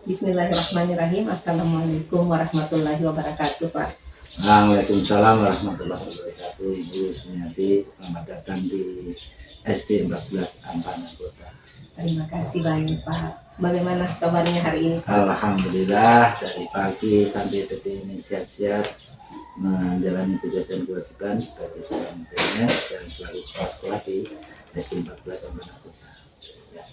Bismillahirrahmanirrahim. Assalamualaikum warahmatullahi wabarakatuh, Pak. Waalaikumsalam warahmatullahi wabarakatuh. Ibu Sumiati, selamat datang di SD 14 Ampana Kota. Terima kasih banyak, Pak. Bagaimana kabarnya hari ini, Pak? Alhamdulillah, dari pagi sampai detik ini sehat-sehat menjalani tugas dan kewajiban sebagai seorang PNS dan selalu kepala sekolah di SD 14 Ampana Kota. Ya.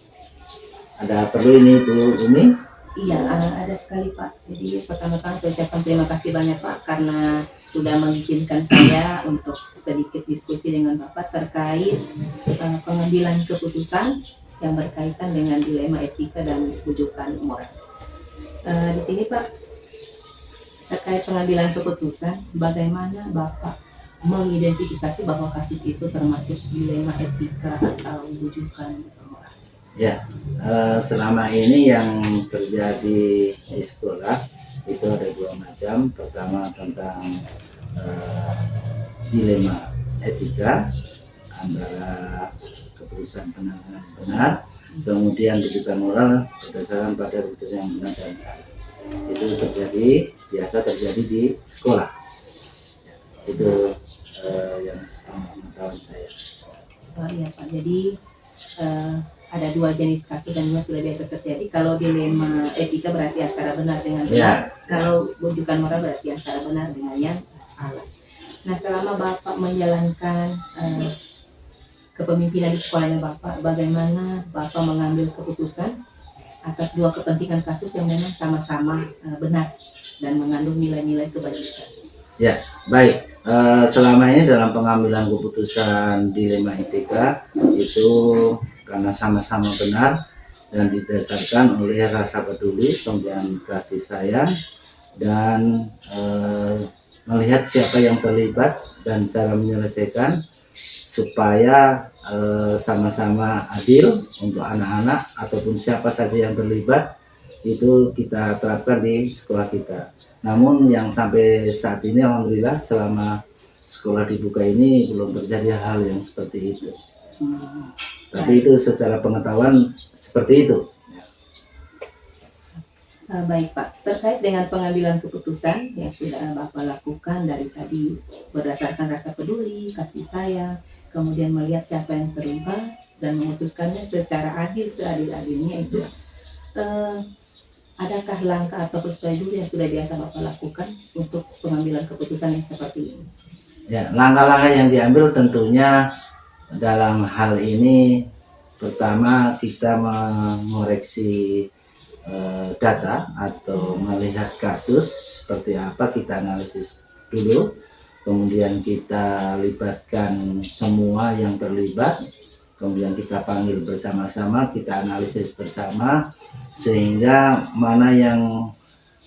Ada perlu ini Bu Umi? Iya, ada sekali, Pak. Jadi pertama-tama saya ucapkan terima kasih banyak, Pak, karena sudah mengizinkan saya untuk sedikit diskusi dengan Bapak terkait pengambilan keputusan yang berkaitan dengan dilema etika dan rujukan moral. Di sini, Pak, terkait pengambilan keputusan, bagaimana Bapak mengidentifikasi bahwa kasus itu termasuk dilema etika atau rujukan moral? Ya, selama ini yang terjadi di sekolah itu ada dua macam. Pertama tentang dilema etika antara keputusan penanganan benar, kemudian rujukan moral berdasarkan pada keputusan yang benar dan salah. Itu biasa terjadi di sekolah. Ya, itu yang sepengetahuan saya. Oh iya, Pak. Jadi ada dua jenis kasus dan memang sudah biasa terjadi. Kalau dilema etika berarti antara benar dengan benar. Kalau rujukan moral berarti antara benar dengan yang salah. Nah, selama Bapak menjalankan kepemimpinan di sekolahnya Bapak, bagaimana Bapak mengambil keputusan atas dua kepentingan kasus yang memang sama-sama benar dan mengandung nilai-nilai kebajikan? Ya, baik. Selama ini dalam pengambilan keputusan dilema etika itu karena sama-sama benar dan didasarkan oleh rasa peduli, kemudian kasih sayang, dan melihat siapa yang terlibat dan cara menyelesaikan supaya sama-sama adil untuk anak-anak ataupun siapa saja yang terlibat, itu kita terapkan di sekolah kita. Namun yang sampai saat ini alhamdulillah selama sekolah dibuka ini belum terjadi hal yang seperti itu. Tapi itu secara pengetahuan seperti itu. Baik, Pak, terkait dengan pengambilan keputusan yang sudah Bapak lakukan dari tadi berdasarkan rasa peduli, kasih sayang, kemudian melihat siapa yang terlibat dan memutuskannya secara adil, seadil-adilnya itu, adakah langkah atau prosedur yang sudah biasa Bapak lakukan untuk pengambilan keputusan yang seperti ini? Ya, langkah-langkah yang diambil tentunya dalam hal ini pertama kita mengoreksi data atau melihat kasus seperti apa, kita analisis dulu, kemudian kita libatkan semua yang terlibat, kemudian kita panggil bersama-sama, kita analisis bersama sehingga mana yang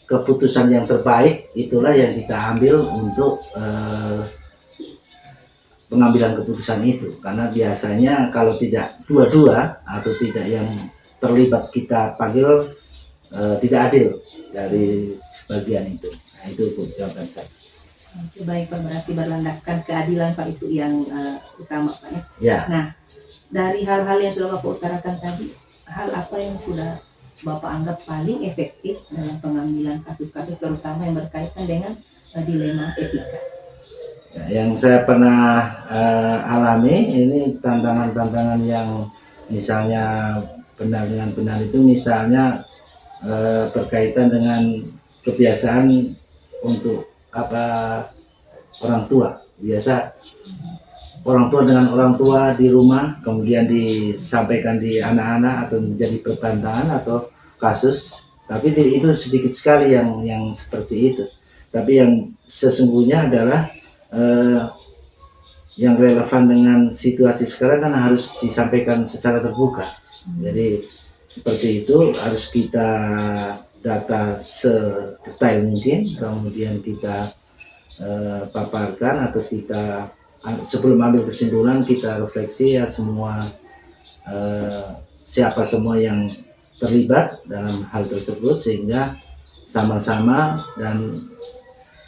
keputusan yang terbaik itulah yang kita ambil untuk pengambilan keputusan itu. Karena biasanya kalau tidak dua-dua atau tidak yang terlibat kita panggil tidak adil dari sebagian itu. Nah, itu jawaban saya. Oke, baik, Pak, berarti berlandaskan keadilan, Pak, itu yang utama, Pak, ya? Ya. Nah, dari hal-hal yang sudah Bapak utarakan tadi, hal apa yang sudah Bapak anggap paling efektif dalam pengambilan kasus-kasus terutama yang berkaitan dengan dilema etika? Yang saya pernah alami ini tantangan-tantangan yang misalnya benar dengan benar itu, misalnya berkaitan dengan kebiasaan untuk orang tua. Biasa orang tua dengan orang tua di rumah kemudian disampaikan di anak-anak atau menjadi perbantahan atau kasus, tapi itu sedikit sekali yang seperti itu. Tapi yang sesungguhnya adalah yang relevan dengan situasi sekarang kan harus disampaikan secara terbuka. Jadi seperti itu harus kita data sedetail mungkin, kemudian kita paparkan atau kita sebelum ambil kesimpulan kita refleksi ya semua siapa semua yang terlibat dalam hal tersebut sehingga sama-sama dan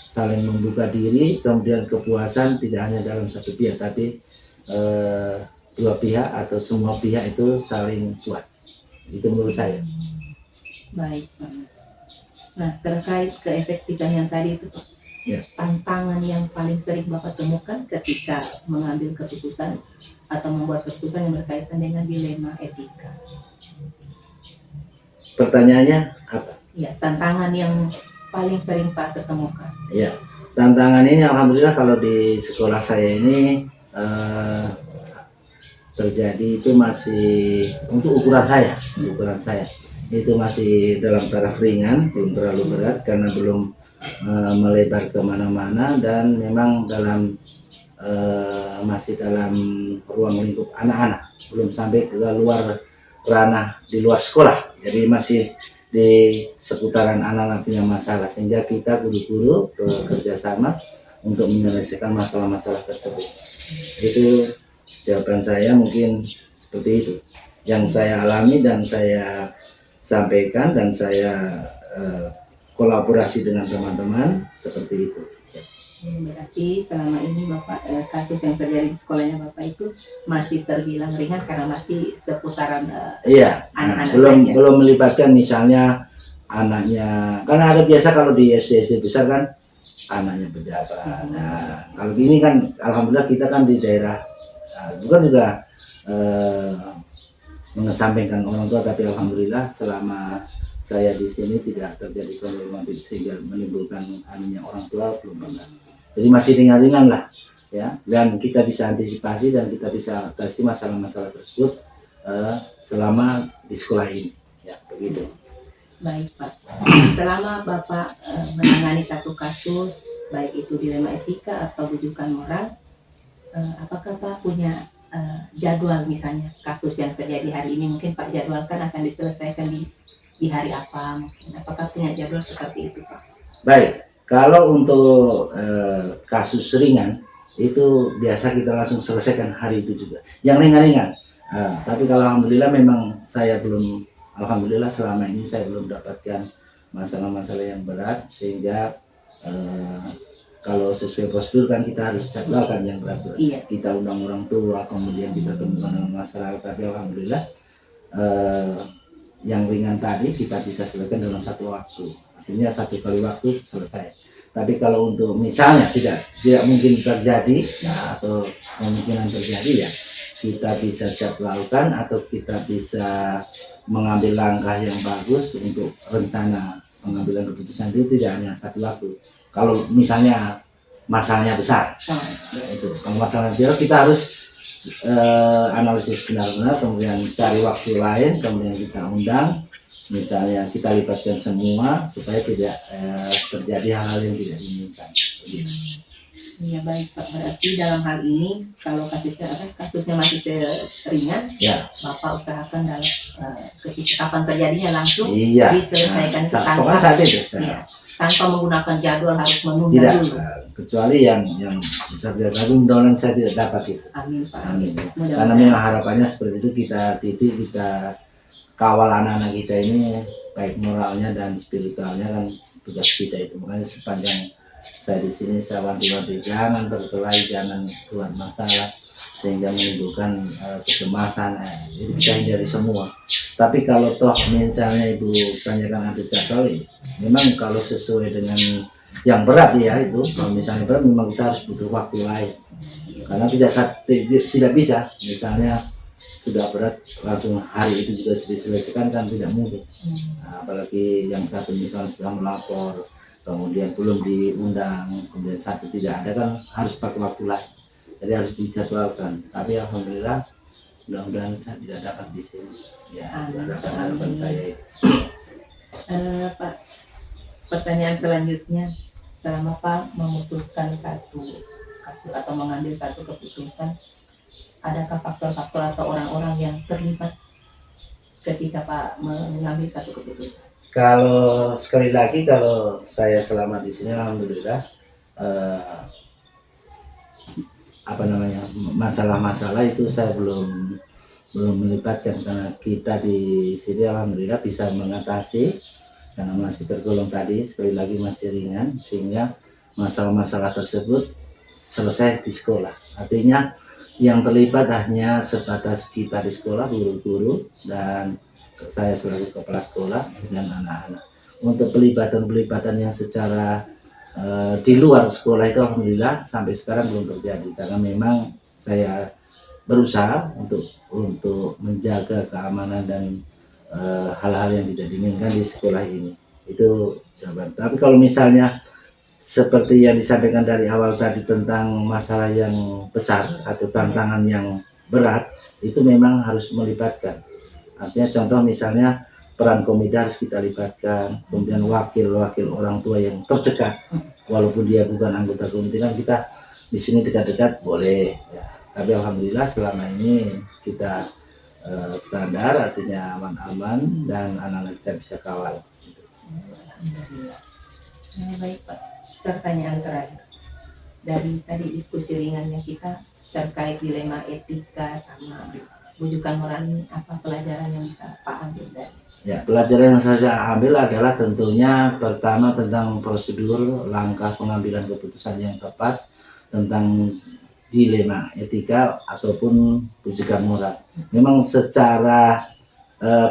saling membuka diri, kemudian kepuasan tidak hanya dalam satu pihak tapi dua pihak atau semua pihak itu saling puas. Itu menurut saya. Baik, Pak. Nah, terkait keefektifan yang tadi itu, Pak, Ya. tantangan yang paling sering Bapak temukan ketika mengambil keputusan atau membuat keputusan yang berkaitan dengan dilema etika. Pertanyaannya apa? Ya, tantangan yang paling sering Pak ketemukan. Ya, tantangan ini alhamdulillah kalau di sekolah saya ini terjadi itu masih untuk ukuran saya itu masih dalam taraf ringan, belum terlalu berat karena belum melebar kemana-mana dan memang dalam masih dalam ruang lingkup anak-anak, belum sampai ke luar ranah di luar sekolah, jadi masih di seputaran anak-anak punya masalah, sehingga kita guru-guru bekerja sama untuk menyelesaikan masalah-masalah tersebut. Itu jawaban saya, mungkin seperti itu yang saya alami dan saya sampaikan dan saya kolaborasi dengan teman-teman seperti itu. Berarti selama ini Bapak kasus yang terjadi di sekolahnya Bapak itu masih terbilang ringan karena masih seputaran Iya, anak-anak saja. belum melibatkan misalnya anaknya, karena ada biasa kalau di SD besar kan anaknya pejabat. Nah, kalau ini kan alhamdulillah kita kan di daerah bukan juga mengesampingkan orang tua, tapi alhamdulillah selama saya di sini tidak terjadi problematik sehingga menimbulkan anunya orang tua, belum pernah. Jadi masih ringan-ringan lah ya, dan kita bisa antisipasi dan kita bisa atasi masalah-masalah tersebut selama di sekolah ini ya, begitu. Baik Pak, selama Bapak menangani satu kasus baik itu dilema etika atau rujukan moral, apakah Pak punya jadwal, misalnya kasus yang terjadi hari ini mungkin Pak jadwalkan akan diselesaikan di hari apa, mungkin apakah punya jadwal seperti itu Pak? Baik, kalau untuk kasus ringan itu biasa kita langsung selesaikan hari itu juga, yang ringan-ringan. Tapi kalau alhamdulillah memang saya belum, alhamdulillah selama ini saya belum dapatkan masalah-masalah yang berat, sehingga kalau sesuai prosedur kan kita harus jadwalkan yang berat-berat. Iya. Kita undang orang tua, kemudian kita temukan dengan masalah, tapi alhamdulillah yang ringan tadi kita bisa selesaikan dalam satu waktu, artinya satu kali waktu selesai. Tapi kalau untuk misalnya tidak mungkin terjadi atau kemungkinan terjadi, ya kita bisa jadwalkan atau kita bisa mengambil langkah yang bagus untuk rencana pengambilan keputusan itu tidak hanya satu waktu. Kalau misalnya masalahnya besar, itu kalau masalahnya besar kita harus analisis benar-benar, kemudian cari waktu lain, kemudian kita undang, misalnya kita libatkan semua supaya tidak terjadi hal-hal yang tidak diinginkan. Iya baik Pak, berarti dalam hal ini kalau kasusnya masih ringan, ya Bapak usahakan dalam kapan terjadinya langsung diselesaikan pokoknya saat itu. Ya, tanpa menggunakan jadwal harus menunda dulu. Kecuali yang bisa tapi mudah-mudahan saya tidak dapat itu. Amin Pak. Amin. Karena memang harapannya seperti itu, kita didik, kita kawal anak-anak kita ini baik moralnya dan spiritualnya, kan tugas kita itu. Makanya sepanjang saya di sini saya wanti-wanti jangan berkelahi, jangan buat masalah sehingga menimbulkan kecemasan. Itu kita hindari semua. Tapi kalau toh misalnya Ibu tanyakan ada jadwal, memang kalau sesuai dengan yang berat ya itu, kalau misalnya berat memang kita harus butuh waktu lain, karena tidak bisa misalnya sudah berat langsung hari itu juga diselesaikan, kan tidak mungkin. Nah, apalagi yang satu misalnya sudah melapor, kemudian belum diundang, kemudian satu tidak ada, kan harus pakai waktu lain, jadi harus dijadwalkan. Tapi alhamdulillah mudah-mudahan saya tidak dapat di sini ya, harapan saya itu. Pak, pertanyaan selanjutnya, selama Pak memutuskan satu kasus atau mengambil satu keputusan, adakah faktor-faktor atau orang-orang yang terlibat ketika Pak mengambil satu keputusan? Kalau sekali lagi, kalau saya selama di sini alhamdulillah masalah-masalah itu saya belum melibatkan, karena kita di sini alhamdulillah bisa mengatasi karena masih tergolong tadi sekali lagi masih ringan, sehingga masalah-masalah tersebut selesai di sekolah. Artinya yang terlibat hanya sebatas kita di sekolah, guru-guru dan saya selaku kepala sekolah dengan anak-anak. Untuk pelibatan yang secara di luar sekolah itu alhamdulillah sampai sekarang belum terjadi, karena memang saya berusaha untuk menjaga keamanan dan hal-hal yang tidak diinginkan di sekolah ini. Itu jawaban. Tapi kalau misalnya seperti yang disampaikan dari awal tadi tentang masalah yang besar atau tantangan yang berat, itu memang harus melibatkan. Artinya contoh misalnya peran komite harus kita libatkan, kemudian wakil-wakil orang tua yang terdekat, walaupun dia bukan anggota komite, kan kita di sini dekat-dekat boleh. Ya. Tapi alhamdulillah selama ini kita standar, artinya aman-aman dan anak-anak kita bisa kawal. Alhamdulillah. Baik Pak, pertanyaan terakhir. Dari tadi diskusi ringannya kita terkait dilema etika sama bujukan moral ini, apa pelajaran yang bisa Pak ambil dari? Ya, pelajaran yang saya ambil adalah tentunya pertama tentang prosedur langkah pengambilan keputusan yang tepat tentang dilema etika ataupun bujukan moral. Memang secara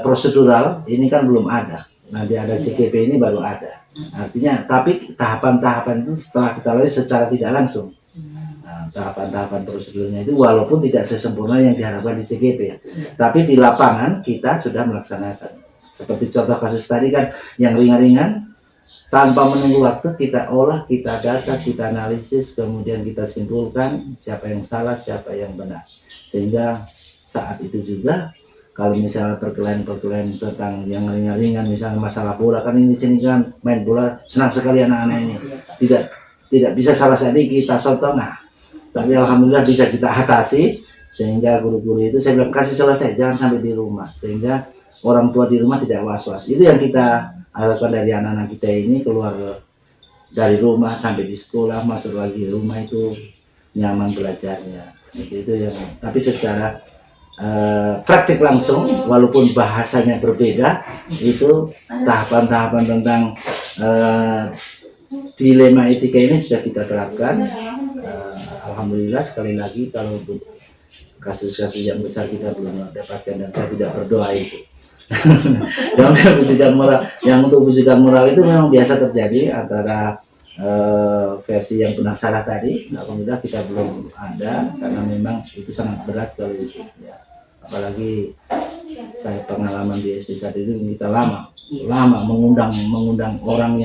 prosedural ini kan belum ada. Nanti ada CKP ini baru ada. Artinya, tapi tahapan-tahapan itu setelah kita lalui secara tidak langsung. Nah, tahapan-tahapan prosedurnya itu walaupun tidak sesempurna yang diharapkan di CKP, tapi di lapangan kita sudah melaksanakan. Seperti contoh kasus tadi kan yang ringan-ringan, tanpa menunggu waktu kita olah, kita data, kita analisis, kemudian kita simpulkan siapa yang salah, siapa yang benar. Sehingga saat itu juga kalau misalnya perkelahian tentang yang ringan-ringan, misalnya masalah bola, kan ini sini kan main bola senang sekali anak-anak ini, tidak bisa salah sedikit kita contoh, nah tapi alhamdulillah bisa kita atasi, sehingga guru-guru itu saya bilang kasih selesai, jangan sampai di rumah, sehingga orang tua di rumah tidak was-was. Itu yang kita harapkan dari anak-anak kita ini, keluar dari rumah sampai di sekolah, masuk lagi di rumah itu nyaman belajarnya. Itu yang, tapi secara praktik langsung, walaupun bahasanya berbeda, itu tahapan-tahapan tentang dilema etika ini sudah kita terapkan. Alhamdulillah, sekali lagi kalau untuk kasus-kasus yang besar kita belum dapatkan, dan saya tidak berdoa itu. Yang bujukan moral, yang untuk bujukan moral itu memang biasa terjadi antara versi yang benar salah tadi. Alhamdulillah kita belum ada, karena memang itu sangat berat kalau itu. Ya. Apalagi saya pengalaman di SD saat itu kita lama mengundang orang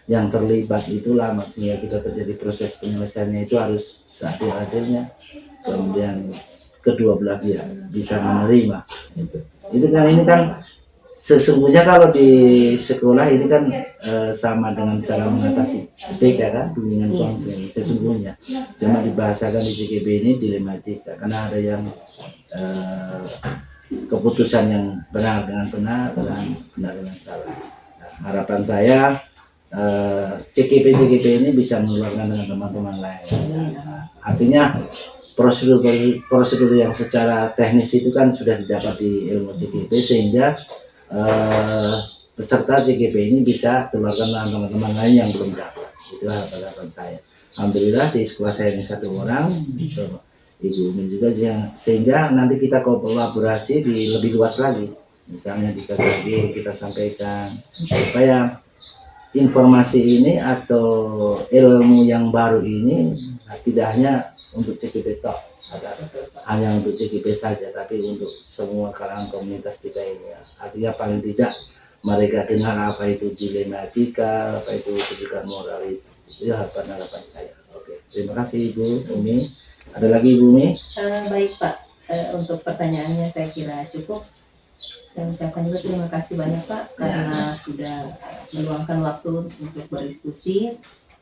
yang terlibat itu lama, sehingga kita terjadi proses penyelesaiannya itu harus seadil-adilnya, kemudian kedua belah pihak bisa menerima. Itu kan, ini kan sesungguhnya kalau di sekolah ini kan sama dengan cara mengatasi BK kan, bimbingan konseling sesungguhnya, cuma dibahasakan di JKB ini dilema etika, karena ada yang keputusan yang benar dengan benar dan benar dengan salah. Nah, harapan saya CKP ini bisa menularkan dengan teman-teman lain. Artinya prosedur yang secara teknis itu kan sudah didapat di ilmu CKP, sehingga peserta CKP ini bisa tularkan dengan teman-teman lain yang belum dapat. Itu harapan saya. Alhamdulillah di sekolah saya ini 1 orang, Ibu Umi juga, sehingga nanti kita kolaborasi di lebih luas lagi. Misalnya di KKG kita sampaikan supaya informasi ini atau ilmu yang baru ini tidak hanya untuk CKP tok, hanya untuk CKP saja, tapi untuk semua kalangan komunitas kita ini. Artinya paling tidak mereka dengar apa itu dilema etika, apa itu bujukan moral itu. Itu harapan saya. Oke, terima kasih Ibu Umi. Ada lagi Ibu Umi? Baik Pak, untuk pertanyaannya saya kira cukup. Saya ucapkan juga terima kasih banyak Pak karena sudah meluangkan waktu untuk berdiskusi.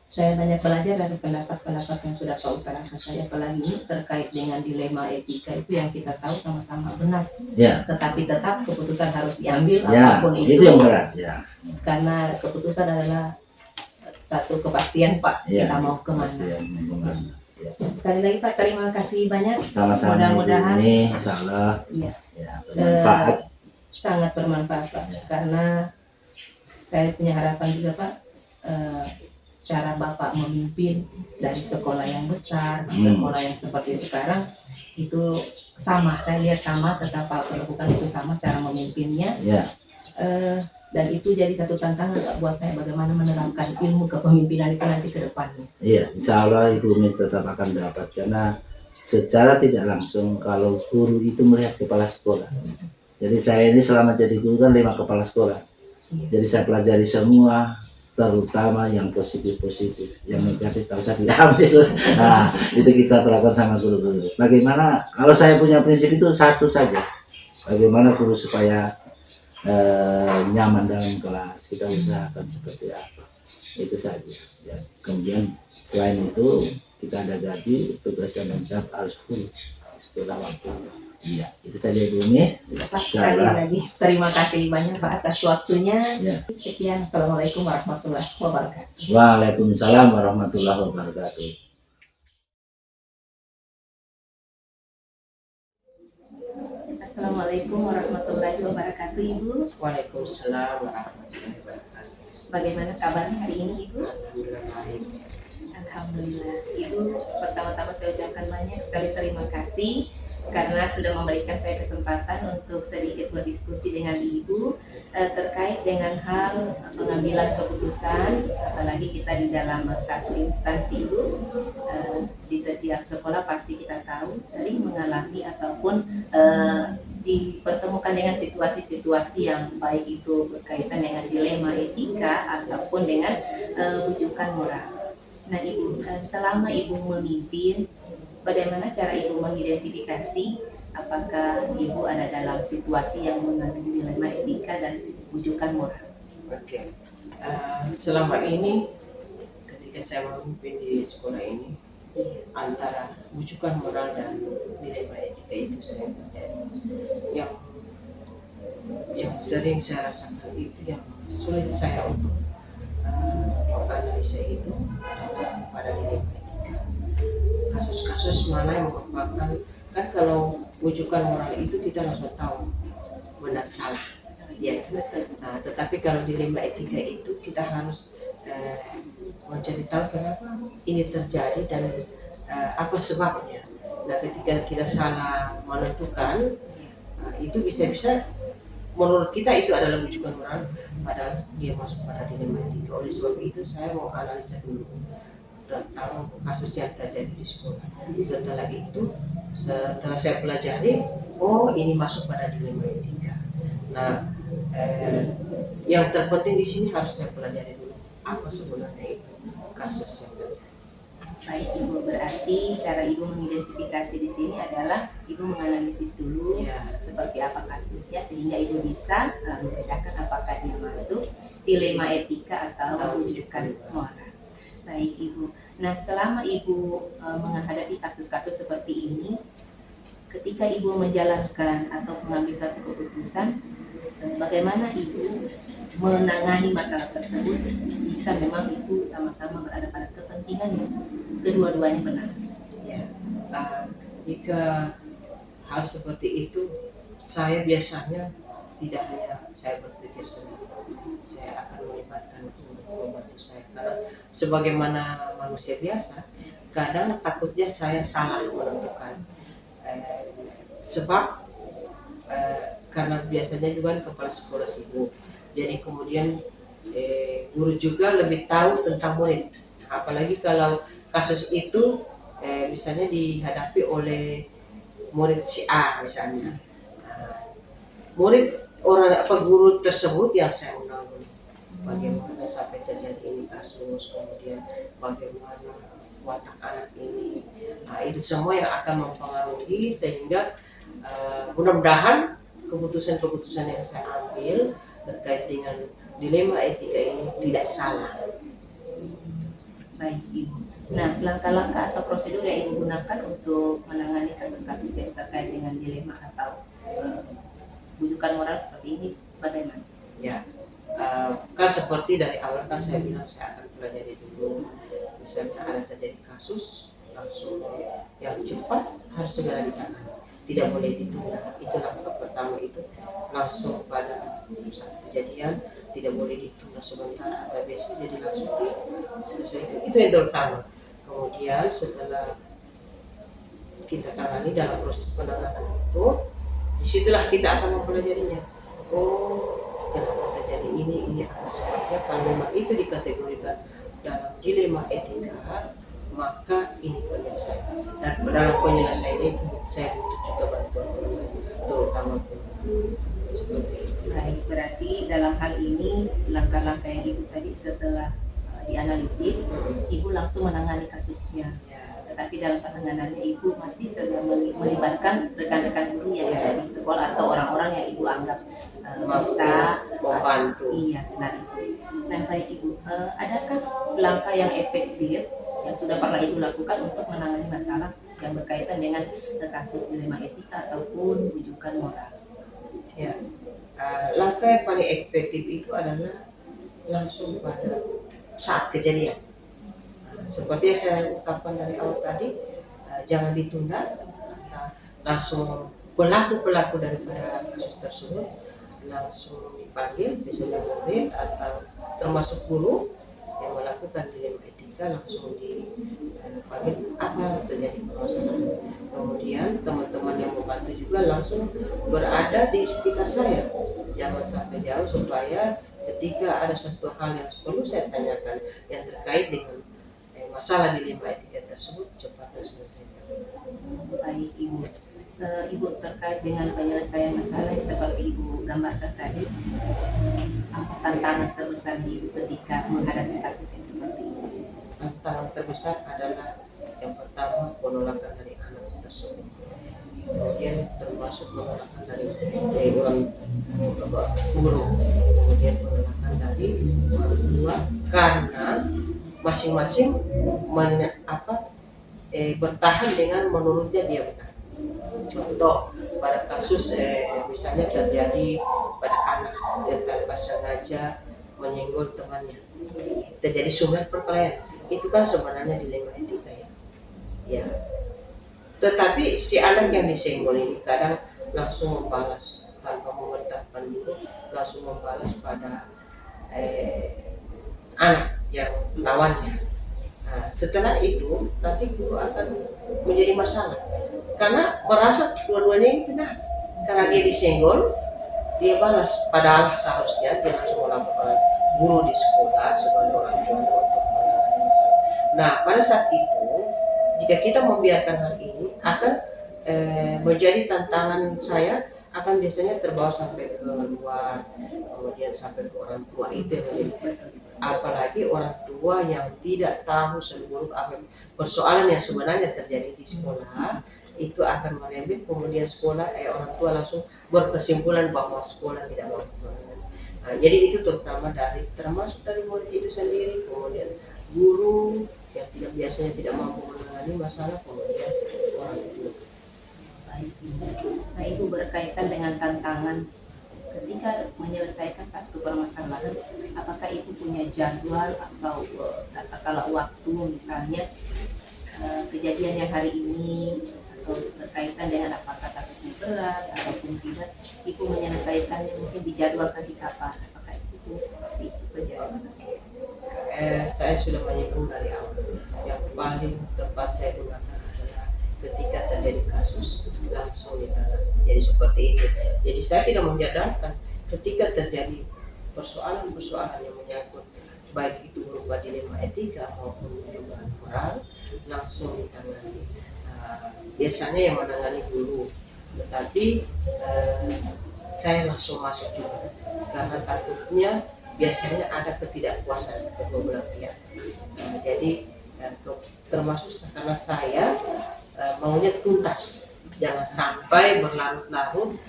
Saya banyak belajar dari pendapat-pendapat yang sudah Pak utarakan saya, apalagi ini terkait dengan dilema etika itu yang kita tahu sama-sama benar. Ya. Tetapi tetap keputusan harus diambil Ya, apapun itu yang berat. Ya. Karena keputusan adalah satu kepastian Pak, Ya, kita mau kemana. Ya. Sekali lagi Pak, terima kasih banyak. Sama-sama. Mudah-mudahan ini insya Allah ya, bermanfaat. Sangat bermanfaat Pak, karena saya punya harapan juga Pak, cara Bapak memimpin dari sekolah yang besar, sekolah yang seperti sekarang, itu sama, saya lihat sama, tetap Pak perlakukan itu sama cara memimpinnya. Ya. Dan itu jadi satu tantangan Pak buat saya bagaimana menerapkan ilmu kepemimpinan itu nanti ke depannya. Iya, insya Allah Ibu Umi tetap akan dapat, karena secara tidak langsung kalau guru itu melihat kepala sekolah. Jadi saya ini selama jadi guru kan 5 kepala sekolah. Jadi saya pelajari semua, terutama yang positif-positif, yang negatif kalau saya tidak ambil. Nah, itu kita terapkan sama guru-guru. Bagaimana, kalau saya punya prinsip itu satu saja, bagaimana guru supaya nyaman dalam kelas, kita usahakan seperti apa, itu saja ya. Kemudian selain itu kita ada gaji, tugas dan tanggung jawab harus full sekolah waktu. Iya, itu saja Bu Umi. Sekali lagi terima kasih banyak Pak atas waktunya. Ya. Sekian, assalamualaikum warahmatullahi wabarakatuh. Waalaikumsalam warahmatullahi wabarakatuh. Assalamualaikum warahmatullahi wabarakatuh Ibu. Waalaikumsalam warahmatullahi wabarakatuh. Bagaimana kabarnya hari ini Ibu? Alhamdulillah baik. Alhamdulillah. Ibu, pertama-tama saya ucapkan banyak sekali terima kasih karena sudah memberikan saya kesempatan untuk sedikit berdiskusi dengan Ibu terkait dengan hal pengambilan keputusan, apalagi kita di dalam satu instansi Ibu. Di setiap sekolah pasti kita tahu sering mengalami ataupun dipertemukan dengan situasi-situasi yang baik itu berkaitan dengan dilema etika ataupun dengan rujukan moral. Nah Ibu, selama Ibu memimpin, bagaimana cara Ibu mengidentifikasi apakah Ibu ada dalam situasi yang mengandung dilema etika dan rujukan moral? Oke. Selama ini ketika saya memimpin di sekolah ini, antara rujukan moral dan dilema etika itu sering terjadi. Yang sering saya rasakan itu yang sulit saya untuk menganalisa itu adalah pada dilema etika. Kasus-kasus mana yang merupakan, kan kalau rujukan moral itu kita langsung tahu benar salah, ya. Nah, tetapi kalau dilema etika itu kita harus mencari tahu kenapa ini terjadi dan apa sebabnya. Nah, ketika kita salah menentukan, itu bisa-bisa menurut kita itu adalah rujukan moral, padahal dia masuk pada dilema etika. Oleh sebab itu saya mau analisa dulu tentang kasus yang terjadi di sekolah. Setelah itu, setelah saya pelajari, oh ini masuk pada dilema etika. Nah, yang terpenting di sini harus saya pelajari dulu apa sebenarnya itu kasus yang terjadi. Baik Ibu, berarti cara Ibu mengidentifikasi di sini adalah Ibu menganalisis dulu seperti apa kasusnya sehingga Ibu bisa membedakan apakah dia masuk dilema etika atau rujukan moral. Baik Ibu. Nah, selama Ibu menghadapi kasus-kasus seperti ini, ketika Ibu menjalankan atau mengambil satu keputusan, bagaimana Ibu menangani masalah tersebut jika memang itu sama-sama berada pada kepentingan kedua-duanya benar? Ya, jika hal seperti itu, saya biasanya tidak hanya saya berpikir sendiri, saya akan melibatkan untuk membantu saya, karena sebagaimana manusia biasa, kadang takutnya saya salah menentukan, sebab karena biasanya juga kepala sekolah sibuk, jadi kemudian guru juga lebih tahu tentang murid, apalagi kalau kasus itu misalnya dihadapi oleh murid si A misalnya. Murid guru tersebut yang saya undang dulu. Bagaimana sampai terjadi ini kasus, kemudian bagaimana watak anak ini. Nah, itu semua yang akan mempengaruhi sehingga mudah-mudahan keputusan-keputusan yang saya ambil terkait dengan dilema etika ini tidak salah. Baik Ibu. Nah, langkah-langkah atau prosedur yang Ibu gunakan untuk menangani kasus-kasus yang terkait dengan dilema atau rujukan moral seperti ini bagaimana? Ya, kan seperti dari awal kan saya bilang saya akan pelajari dulu. Misalnya ada terjadi kasus, langsung yang cepat harus segera ditangani, tidak boleh ditunda. Itu langkah pertama, itu langsung pada saat kejadian tidak boleh ditunda sebentar atau besok, jadi langsung diselesaikan. Itu yang pertama. Kemudian setelah kita tangani dalam proses penanganan itu, disitulah kita akan mempelajarinya. Oh, kenapa terjadi ini apa sebabnya. Kalau memang itu dikategorikan dalam dilema etika, maka ini penyelesaian. Dan dalam penyelesaian itu saya butuh juga bantuan orang lain, terutama seperti itu. Baik, berarti dalam hal ini langkah-langkah yang Ibu tadi setelah dianalisis, Ibu langsung menangani kasusnya. Ya, Tetapi dalam penanganannya Ibu masih sedang melibatkan rekan-rekan guru yang ada di sekolah atau orang-orang yang Ibu anggap bisa membantu. Iya, benar Ibu. Nah, baik Ibu, adakah langkah yang efektif yang sudah pernah Ibu lakukan untuk menangani masalah yang berkaitan dengan kasus dilema etika ataupun rujukan moral? Ya, langkah yang paling efektif itu adalah langsung pada saat kejadian. Seperti yang saya ungkapkan dari awal tadi, jangan ditunda, langsung pelaku-pelaku daripada kasus tersebut langsung dipanggil, misalnya murid atau termasuk guru yang melakukan dilema etika langsung dipanggil apa terjadi permasalahan. Kemudian teman-teman yang membantu juga langsung berada di sekitar saya, jangan sampai jauh, supaya ketika ada suatu hal yang perlu saya tanyakan yang terkait dengan masalah dilema etika tersebut cepat terselesaikan. Baik Ibu. Ibu, terkait dengan penyelesaian masalah yang seperti Ibu gambarkan tadi, apa tantangan terbesar Ibu ketika menghadapi kasus yang seperti ini? Tantangan terbesar adalah yang pertama penolakan dari anak tersebut, kemudian termasuk penolakan dari orang guru, kemudian penolakan dari orang tua, karena masing-masing bertahan dengan menurutnya dia benar. Contoh pada kasus misalnya terjadi pada anak yang tanpa sengaja menyenggol temannya, terjadi sumber perkelahian, itu kan sebenarnya dilema etika ya. Ya. Tetapi si anak yang disenggol ini kadang langsung membalas tanpa memerintahkan guru, langsung membalas pada anak yang lawannya. Nah, setelah itu nanti guru akan menjadi masalah karena merasa dua-duanya ini benar, karena dia disenggol dia balas, padahal seharusnya dia langsung melaporkan guru di sekolah sebagai orang tua untuk menangani masalah. Nah, pada saat itu jika kita membiarkan hal ini akan menjadi tantangan saya, akan biasanya terbawa sampai ke luar, kemudian sampai ke orang tua. Itu yang menjadi, apalagi orang tua yang tidak tahu seluruh apa persoalan yang sebenarnya terjadi di sekolah, itu akan merembet, kemudian sekolah orang tua langsung berkesimpulan bahwa sekolah tidak mampu menangani. Nah, jadi itu termasuk dari murid itu sendiri, kemudian guru yang biasanya tidak mampu menangani masalah, kemudian orang tua. Baik Ibu. Nah, Ibu, berkaitan dengan tantangan ketika menyelesaikan satu permasalahan, apakah Ibu punya jadwal atau katakanlah waktu, misalnya kejadian yang hari ini atau berkaitan dengan apakah kasusnya berat ataupun tidak, Ibu menyelesaikannya mungkin dijadwalkan di kapan? Apakah Ibu seperti itu kejadian? Saya sudah menyinggung dari awal, yang paling tepat saya gunakan adalah ketika terjadi kasus langsung ditangani. Jadi seperti itu. Jadi saya tidak menjadwalkan, ketika terjadi persoalan-persoalan yang menyangkut baik itu berupa dilema etika maupun dilema moral, langsung ditangani. Biasanya yang menangani guru, tetapi saya langsung masuk juga karena takutnya biasanya ada ketidakpuasan kedua belah pihak. Jadi termasuk karena saya maunya tuntas, jangan sampai berlarut-larut.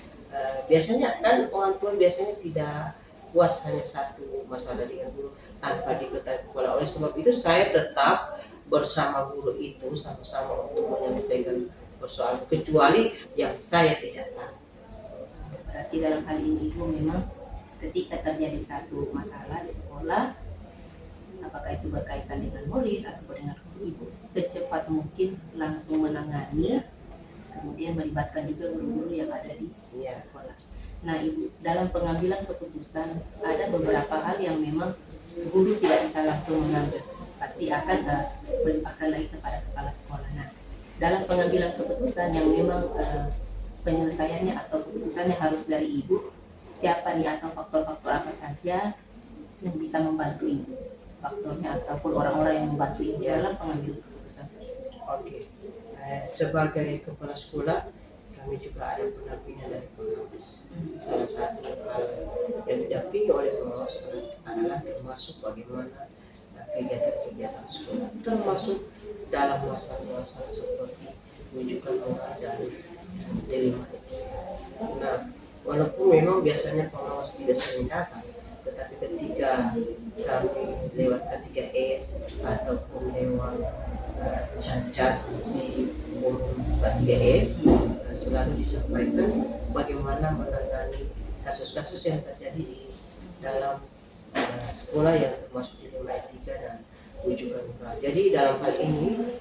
Biasanya kan orang tua biasanya tidak puas hanya satu masalah dengan guru tanpa diketahui pula. Oleh sebab itu saya tetap bersama guru itu sama-sama untuk menyelesaikan persoalan, kecuali yang saya tidak tahu. Berarti dalam hal ini Ibu memang ketika terjadi satu masalah di sekolah, apakah itu berkaitan dengan murid atau dengan guru, Ibu secepat mungkin langsung menangani, kemudian melibatkan juga guru-guru yang ada di sekolah. Nah Ibu, dalam pengambilan keputusan ada beberapa hal yang memang guru tidak bisa langsung mengambil, pasti akan melimpahkan lagi kepada kepala sekolah. Nah, dalam pengambilan keputusan yang memang penyelesaiannya atau keputusannya harus dari ibu, siapa nih atau faktor-faktor apa saja yang bisa membantu ibu, faktornya ataupun orang-orang yang membantu ibu dalam pengambilan keputusan tersebut. Oke. Sebagai kepala sekolah, kami juga ada pendampingan dari pengawas. Salah satu hal yang didampingi oleh pengawas adalah termasuk bagaimana kegiatan-kegiatan sekolah, termasuk dalam masalah-masalah seperti rujukan moral dan dilema etika. Nah, walaupun memang biasanya pengawas tidak sering datang, tetapi ketika kami lewat K3S ataupun lewat cacat di K3S selalu disampaikan bagaimana menangani kasus-kasus yang terjadi di dalam sekolah yang termasuk dilema etika dan rujukan moral. Jadi dalam hal ini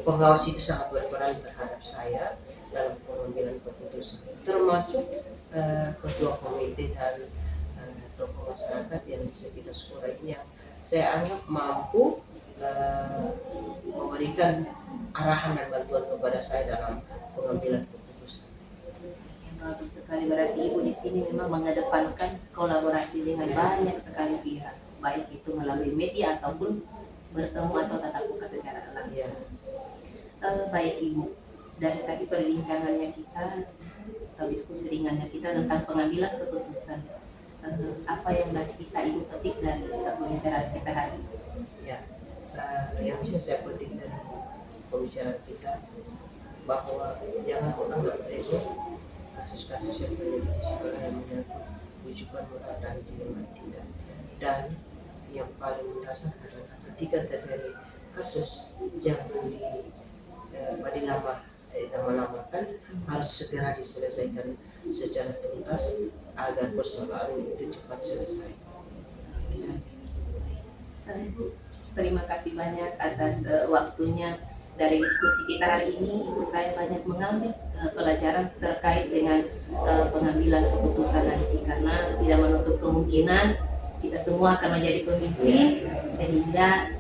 pengawas itu sangat berperan terhadap saya dalam pengambilan keputusan, termasuk ketua komite dan tokoh masyarakat yang di sekitar sekolah ini yang saya anggap mampu memberikan arahan dan bantuan kepada saya dalam pengambilan keputusan. Yang bagus sekali, berarti ibu di sini memang mengedepankan kolaborasi dengan banyak sekali pihak, baik itu melalui media ataupun bertemu atau tatap muka secara langsung. Baik ibu, dari tadi perbincangannya kita atau diskusi ringannya kita tentang pengambilan keputusan, apa yang bisa ibu petik dari pembicaraan kita hari ini? Ya, yang bisa saya petik dari pembicaraan kita bahwa jangan menganggap remeh kasus-kasus yang terjadi di sekolah yang menyangkut rujukan moral dan dilema etika. Dan yang paling mendasar adalah ketika terjadi kasus jangan dilama-lamakan, harus segera diselesaikan secara tuntas agar persoalan itu cepat selesai. Terima kasih banyak atas waktunya. Dari diskusi kita hari ini, saya banyak mengambil pelajaran terkait dengan pengambilan keputusan nanti, karena tidak menutup kemungkinan kita semua akan menjadi pemimpin, sehingga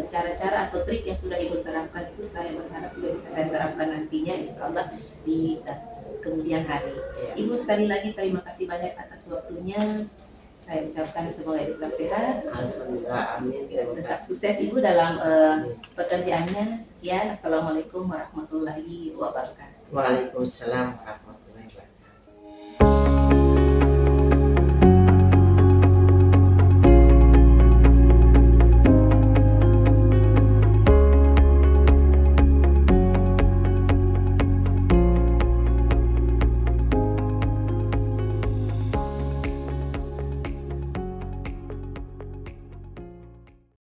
cara-cara atau trik yang sudah ibu terapkan itu saya berharap juga bisa saya terapkan nantinya, insya Allah di kemudian hari. Ibu sekali lagi terima kasih banyak atas waktunya. Saya ucapkan semoga ibu tetap sehat. Alhamdulillah, amin. Tetap sukses ibu dalam pekerjaannya. Sekian, assalamualaikum warahmatullahi wabarakatuh. Waalaikumsalam warahmatullahi wabarakatuh.